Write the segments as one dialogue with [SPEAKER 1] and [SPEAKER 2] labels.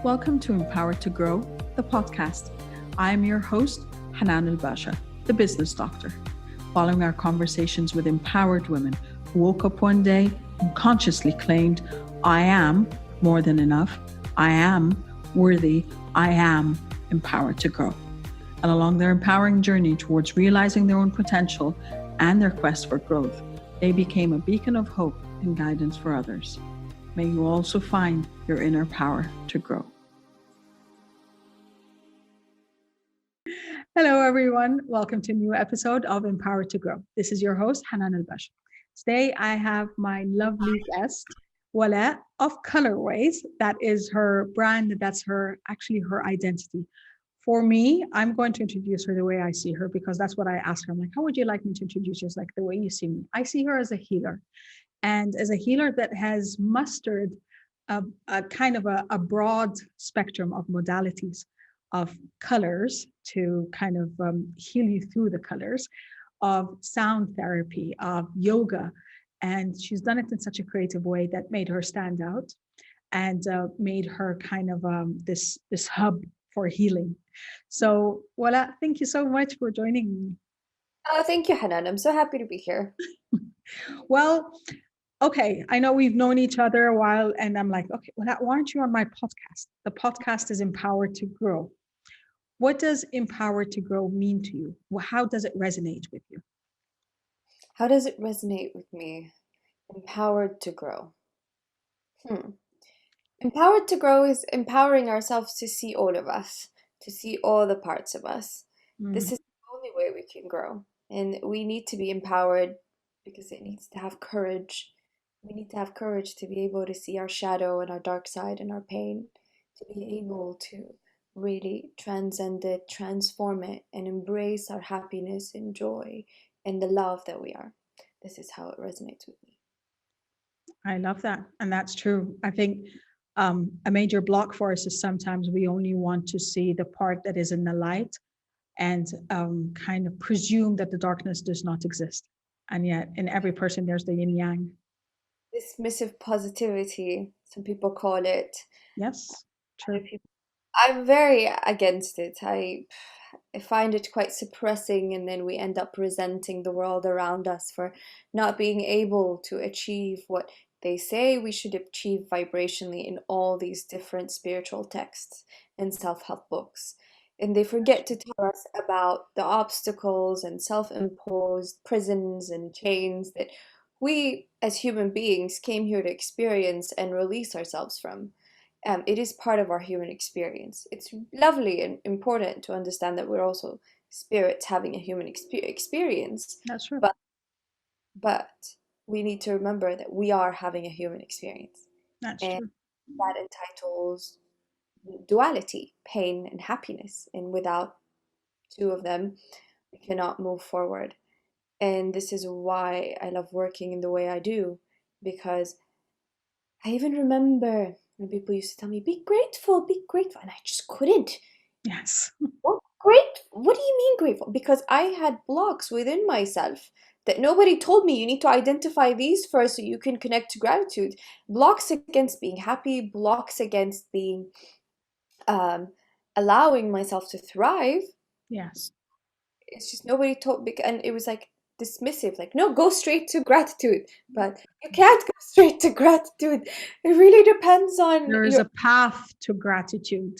[SPEAKER 1] Welcome to Empowered to Grow, the podcast. I am your host, Hanan and Basha, the business doctor. Following our conversations with empowered women who woke up one day and consciously claimed, I am more than enough, I am worthy, I am empowered to grow. And along their empowering journey towards realizing their own potential and their quest for growth, they became a beacon of hope and guidance for others. May you also find your inner power to grow. Hello, everyone. Welcome to a new episode of Empowered to Grow. This is your host, Hanan and Basha. Today, I have my lovely guest, Walaa of Colorways. That is her brand. That's her identity. For me, I'm going to introduce her the way I see her because that's what I ask her. I'm like, how would you like me to introduce you? It's like the way you see me. I see her as a healer. And as a healer that has mustered a kind of a broad spectrum of modalities of colors to kind of heal you through the colors, of sound therapy, of yoga. And she's done it in such a creative way that made her stand out and made her kind of this hub for healing. So, Walaa, thank you so much for joining me.
[SPEAKER 2] Oh, thank you, Hanan. I'm so happy to be here.
[SPEAKER 1] Well, okay, I know we've known each other a while, and I'm like, okay, well, why aren't you on my podcast? The podcast is Empowered to Grow. What does Empowered to Grow mean to you? How does it resonate with you?
[SPEAKER 2] How does it resonate with me? Empowered to grow. Empowered to grow is empowering ourselves to see all of us, to see all the parts of us. This is the only way we can grow. And we need to be empowered because it needs to have courage. We need to have courage to be able to see our shadow and our dark side and our pain, to be able to really transcend it, transform it, and embrace our happiness and joy and the love that we are. This is how it resonates with me.
[SPEAKER 1] I love that. And that's true. I think a major block for us is sometimes we only want to see the part that is in the light and kind of presume that the darkness does not exist. And yet in every person, there's the yin and yang.
[SPEAKER 2] Dismissive positivity, some people call it.
[SPEAKER 1] Yes, true.
[SPEAKER 2] I'm very against it. I find it quite suppressing, and then we end up resenting the world around us for not being able to achieve what they say we should achieve vibrationally in all these different spiritual texts and self-help books. And they forget to tell us about the obstacles and self-imposed prisons and chains that we as human beings came here to experience and release ourselves from. It is part of our human experience. It's lovely and important to understand that we're also spirits having a human experience,
[SPEAKER 1] That's true.
[SPEAKER 2] but we need to remember that we are having a human experience,
[SPEAKER 1] That's
[SPEAKER 2] and
[SPEAKER 1] true.
[SPEAKER 2] that entitles duality, pain and happiness, and without two of them, we cannot move forward. And this is why I love working in the way I do, because I even remember when people used to tell me, be grateful, and I just couldn't.
[SPEAKER 1] Yes.
[SPEAKER 2] What great? What do you mean grateful? Because I had blocks within myself that nobody told me. You need to identify these first so you can connect to gratitude. Blocks against being happy, blocks against being um, allowing myself to thrive.
[SPEAKER 1] Yes.
[SPEAKER 2] It's just nobody told, and it was like dismissive, like, no, go straight to gratitude. But you can't go straight to gratitude. It really depends on
[SPEAKER 1] There is
[SPEAKER 2] your.
[SPEAKER 1] a path to gratitude.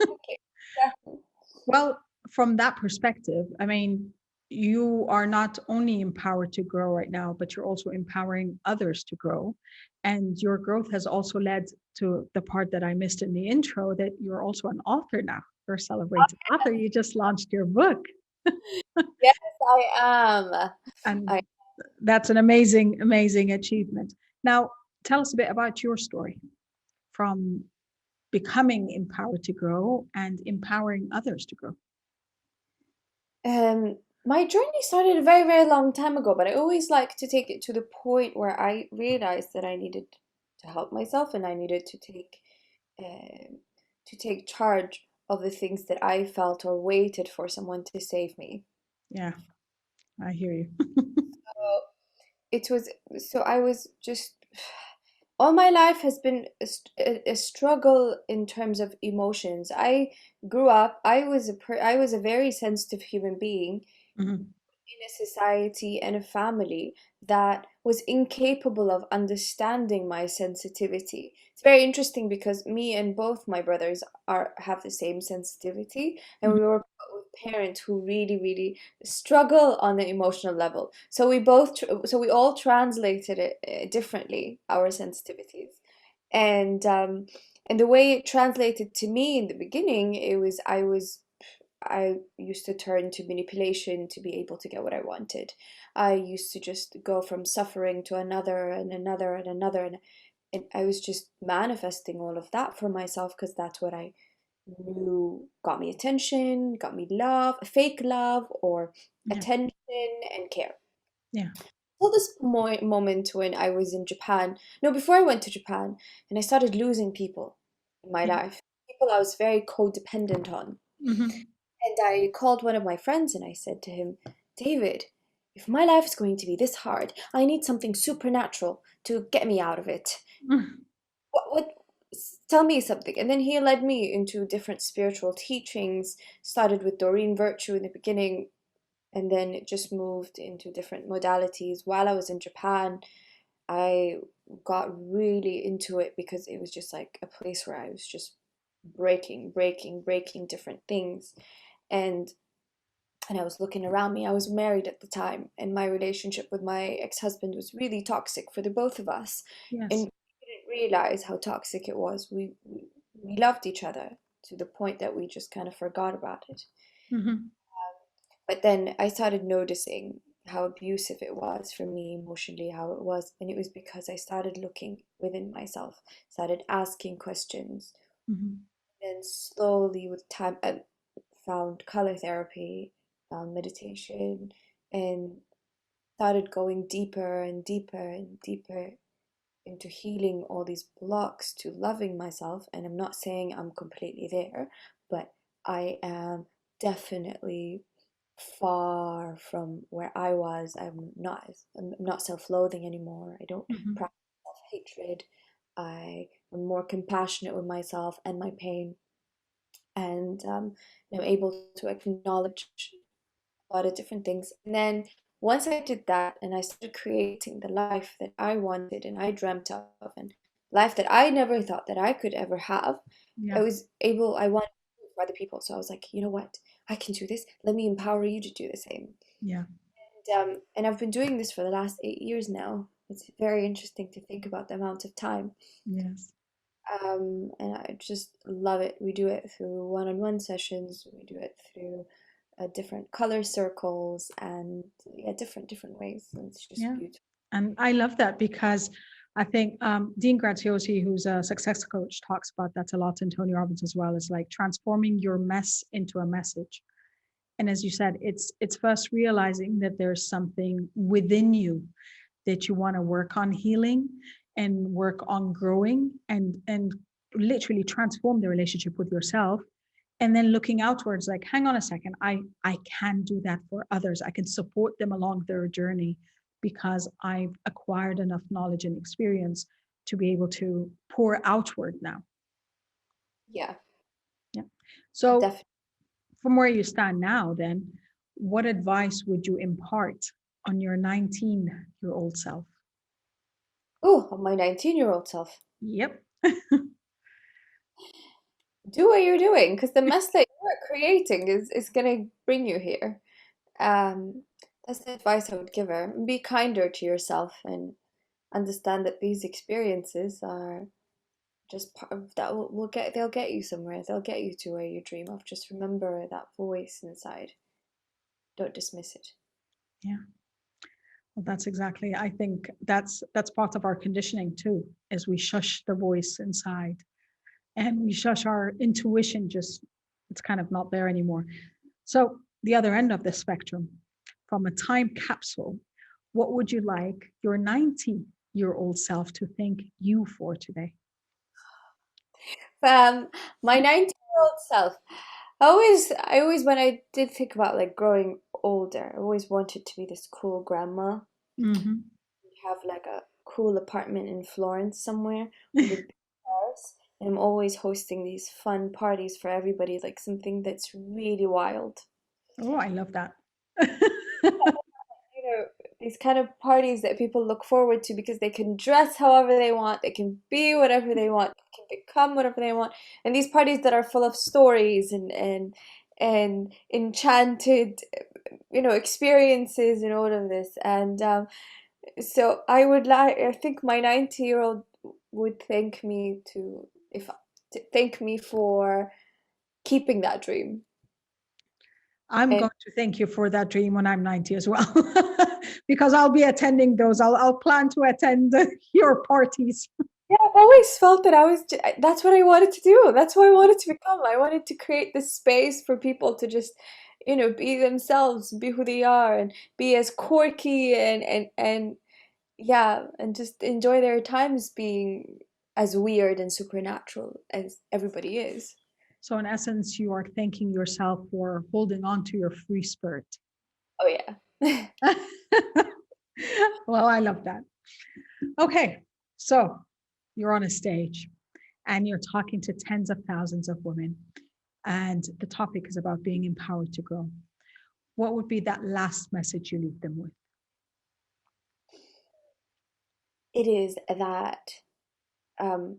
[SPEAKER 2] Okay, exactly.
[SPEAKER 1] Well, from that perspective, I mean, you are not only empowered to grow right now, but you're also empowering others to grow. And your growth has also led to the part that I missed in the intro that you're also an author now. You're a celebrated author. You just launched your book.
[SPEAKER 2] Yes, I am.
[SPEAKER 1] And
[SPEAKER 2] I
[SPEAKER 1] that's an amazing, amazing achievement. Now, tell us a bit about your story from becoming empowered to grow and empowering others to grow.
[SPEAKER 2] My journey started a very, very long time ago, but I always like to take it to the point where I realized that I needed to help myself and I needed to take charge of the things that I felt or waited for someone to save me.
[SPEAKER 1] Yeah, I hear you.
[SPEAKER 2] So it was so I was just all my life has been a struggle in terms of emotions. I grew up, I was a very sensitive human being
[SPEAKER 1] Hmm.
[SPEAKER 2] in a society and a family that was incapable of understanding my sensitivity. It's very interesting because me and both my brothers are have the same sensitivity, and we were put with parents who really, really struggle on the emotional level. So so we all translated it differently, our sensitivities, and um, and the way it translated to me in the beginning, I used to turn to manipulation to be able to get what I wanted. I used to just go from suffering to another and another and another, and I was just manifesting all of that for myself because that's what I knew got me attention, got me love, fake love, or
[SPEAKER 1] Yeah.
[SPEAKER 2] attention and care.
[SPEAKER 1] Yeah.
[SPEAKER 2] Well, this moment when I was in Japan, no, before I went to Japan, and I started losing people in my
[SPEAKER 1] Yeah.
[SPEAKER 2] life, people I was very codependent on.
[SPEAKER 1] Hmm.
[SPEAKER 2] And I called one of my friends and I said to him, David, if my life is going to be this hard, I need something supernatural to get me out of it. What tell me something. And then he led me into different spiritual teachings, started with Doreen Virtue in the beginning, and then it just moved into different modalities. While I was in Japan, I got really into it because it was just like a place where I was just breaking different things. And I was looking around me. I was married at the time, and my relationship with my ex-husband was really toxic for the both of us. And
[SPEAKER 1] Yes.
[SPEAKER 2] we didn't realize how toxic it was. We loved each other to the point that we just kind of forgot about it.
[SPEAKER 1] Hmm.
[SPEAKER 2] But then I started noticing how abusive it was for me emotionally, how it was, and it was because I started looking within myself, started asking questions,
[SPEAKER 1] Hmm.
[SPEAKER 2] and slowly with time I found color therapy, found meditation, and started going deeper and deeper and deeper into healing all these blocks to loving myself. And I'm not saying I'm completely there, but I am definitely far from where I was. I'm not self-loathing anymore. I don't
[SPEAKER 1] Hmm.
[SPEAKER 2] practice self-hatred. I am more compassionate with myself and my pain, and I'm able to acknowledge a lot of different things. And then once I did that and I started creating the life that I wanted and I dreamt of, and life that I never thought that I could ever have,
[SPEAKER 1] Yeah.
[SPEAKER 2] I wanted to do it for other people. So I was like, you know what? I can do this. Let me empower you to do the same.
[SPEAKER 1] Yeah.
[SPEAKER 2] And I've been doing this for the last 8 years now. It's very interesting to think about the amount of time.
[SPEAKER 1] Yes.
[SPEAKER 2] And I just love it. We do it through one-on-one sessions. We do it through different color circles and yeah, different ways. And it's just
[SPEAKER 1] Yeah.
[SPEAKER 2] beautiful.
[SPEAKER 1] And I love that because I think Dean Graziosi, who's a success coach, talks about that a lot, and Tony Robbins as well. Is like transforming your mess into a message. And as you said, it's first realizing that there's something within you that you want to work on healing and work on growing and literally transform the relationship with yourself, and then looking outwards like, hang on a second, I can do that for others. I can support them along their journey because I've acquired enough knowledge and experience to be able to pour outward now.
[SPEAKER 2] Yeah,
[SPEAKER 1] Yeah. So
[SPEAKER 2] definitely.
[SPEAKER 1] from where you stand now, then what advice would you impart on your 19-year-old self?
[SPEAKER 2] Oh, my 19-year-old self.
[SPEAKER 1] Yep.
[SPEAKER 2] Do what you're doing because the mess that you're creating is gonna bring you here. Um, that's the advice I would give her. Be kinder to yourself and understand that these experiences are just part of that will get they'll get you somewhere. They'll get you to where you dream of. Just remember that voice inside. Don't dismiss it.
[SPEAKER 1] Yeah. Well, that's exactly. I think that's part of our conditioning too, is we shush the voice inside and we shush our intuition. Just it's kind of not there anymore. So the other end of the spectrum, from a time capsule, what would you like your 90-year-old self to thank you for today?
[SPEAKER 2] Um, my 19-year-old self. I always, when I did think about like growing older, I always wanted to be this cool grandma,
[SPEAKER 1] Mm-hmm.
[SPEAKER 2] have like a cool apartment in Florence somewhere with a big house, and I'm always hosting these fun parties for everybody, like something that's really wild.
[SPEAKER 1] Oh, I love that.
[SPEAKER 2] You know, these kind of parties that people look forward to because they can dress however they want, they can be whatever they want, they can become whatever they want, and these parties that are full of stories and enchanted, experiences and all of this. And so I think my 90-year-old would thank me thank me for keeping that dream.
[SPEAKER 1] I'm
[SPEAKER 2] And
[SPEAKER 1] going to thank you for that dream when I'm 90 as well, because I'll be attending those. I'll plan to attend your parties.
[SPEAKER 2] yeah, I've always felt that that's what I wanted to do. That's what I wanted to become. I wanted to create this space for people to just, be themselves, be who they are, and be as quirky and yeah, and just enjoy their times being as weird and supernatural as everybody is.
[SPEAKER 1] So, in essence, you are thanking yourself for holding on to your free spirit.
[SPEAKER 2] Oh yeah.
[SPEAKER 1] Well, I love that. Okay, so you're on a stage and you're talking to tens of thousands of women, and the topic is about being empowered to grow. What would be that last message you leave them with?
[SPEAKER 2] It is that um,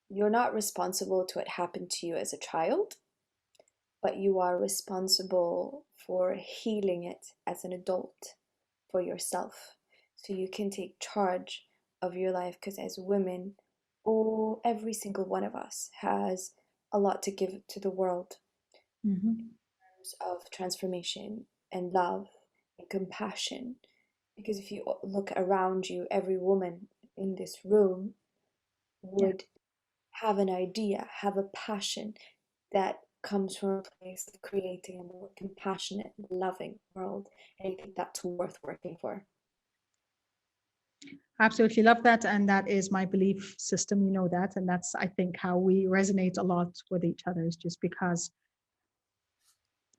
[SPEAKER 2] you're not responsible to what happened to you as a child, but you are responsible for healing it as an adult for yourself. So you can take charge of your life because as women, every single one of us has a lot to give to the world
[SPEAKER 1] Mm-hmm.
[SPEAKER 2] in terms of transformation and love and compassion. Because if you look around you, every woman in this room
[SPEAKER 1] Yeah.
[SPEAKER 2] would have an idea, have a passion that comes from a place of creating a more compassionate, loving world. And I think that's worth working for.
[SPEAKER 1] Absolutely love that. And that is my belief system. You know that. And that's, I think, how we resonate a lot with each other, is just because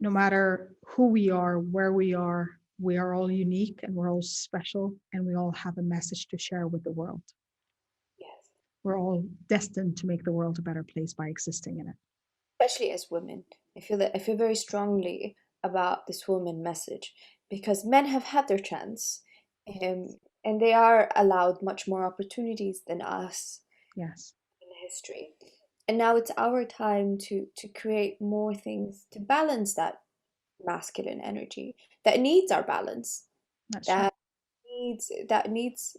[SPEAKER 1] no matter who we are all unique and we're all special and we all have a message to share with the world.
[SPEAKER 2] Yes.
[SPEAKER 1] We're all destined to make the world a better place by existing in it.
[SPEAKER 2] Especially as women. I feel very strongly about this woman message because men have had their chance, and they are allowed much more opportunities than us
[SPEAKER 1] Yes,
[SPEAKER 2] in history. And now it's our time to create more things to balance that masculine energy that needs our balance,
[SPEAKER 1] that's true.
[SPEAKER 2] that needs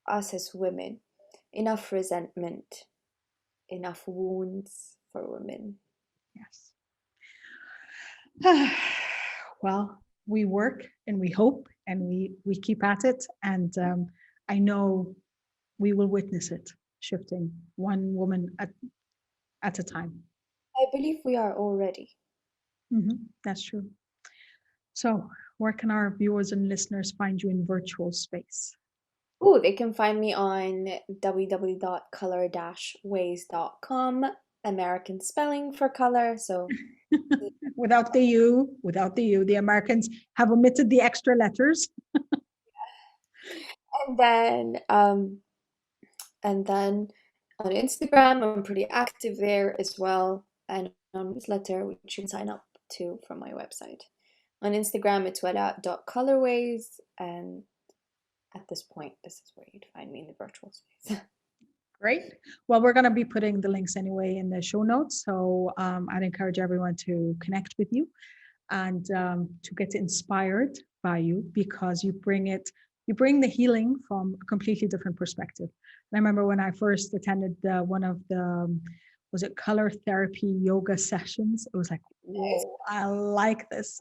[SPEAKER 2] us as women. Enough resentment, enough wounds for women.
[SPEAKER 1] Yes. Well, we work and we hope and we keep at it. And I know we will witness it shifting one woman at a time.
[SPEAKER 2] I believe we are already.
[SPEAKER 1] That's true. So, where can our viewers and listeners find you in virtual space?
[SPEAKER 2] Oh, they can find me on www.color-ways.com. American spelling for color. So,
[SPEAKER 1] Without the U, the Americans have omitted the extra letters.
[SPEAKER 2] and then um, and then on Instagram, I'm pretty active there as well, and on newsletter, which you can sign up to from my website. On Instagram, it's walaa.colorways, and at this point, this is where you'd find me in the virtual space.
[SPEAKER 1] Great. Well, we're going to be putting the links anyway in the show notes. So I'd encourage everyone to connect with you and to get inspired by you, because you bring the healing from a completely different perspective. And I remember when I first attended one of the, was it color therapy yoga sessions? It was like, whoa, I like this.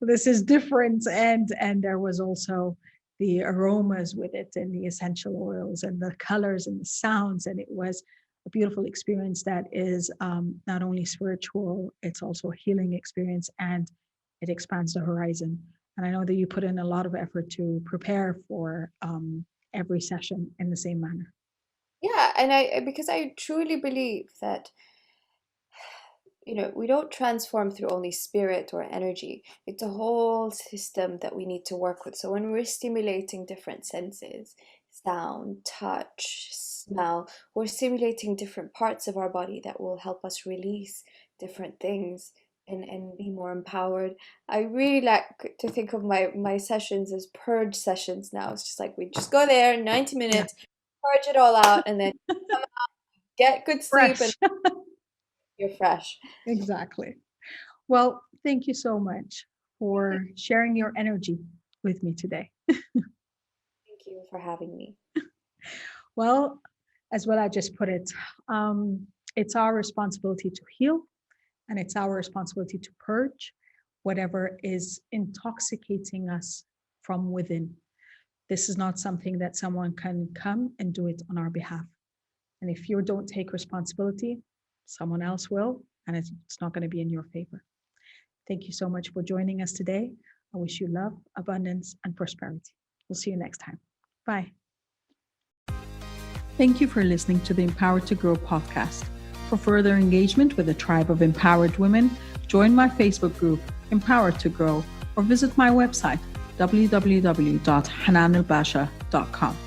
[SPEAKER 1] This is different. And there was also the aromas with it and the essential oils and the colors and the sounds. And it was a beautiful experience that is not only spiritual, it's also a healing experience, and it expands the horizon. And I know that you put in a lot of effort to prepare for every session in the same manner.
[SPEAKER 2] Yeah, and I because I truly believe that we don't transform through only spirit or energy. It's a whole system that we need to work with. So when we're stimulating different senses, sound, touch, smell, we're stimulating different parts of our body that will help us release different things and be more empowered. I really like to think of my sessions as purge sessions now. It's just like we just go there, 90
[SPEAKER 1] Yeah.
[SPEAKER 2] minutes, purge it all out, and then come out, get good sleep, and
[SPEAKER 1] Fresh.
[SPEAKER 2] you're fresh.
[SPEAKER 1] Exactly. Well, thank you so much for sharing your energy with me today.
[SPEAKER 2] Thank you for having me.
[SPEAKER 1] Well, as what I just put it, it's our responsibility to heal, and it's our responsibility to purge whatever is intoxicating us from within. This is not something that someone can come and do it on our behalf. And if you don't take responsibility, someone else will, and it's not going to be in your favor. Thank you so much for joining us today. I wish you love, abundance, and prosperity. We'll see you next time. Bye. Thank you for listening to the Empowered to Grow podcast. For further engagement with a tribe of empowered women, join my Facebook group, Empowered to Grow, or visit my website, www.hananalbasha.com.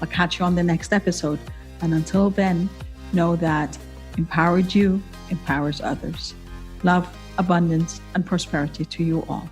[SPEAKER 1] I'll catch you on the next episode. And until then, know that empowered you empowers others. Love, abundance, and prosperity to you all.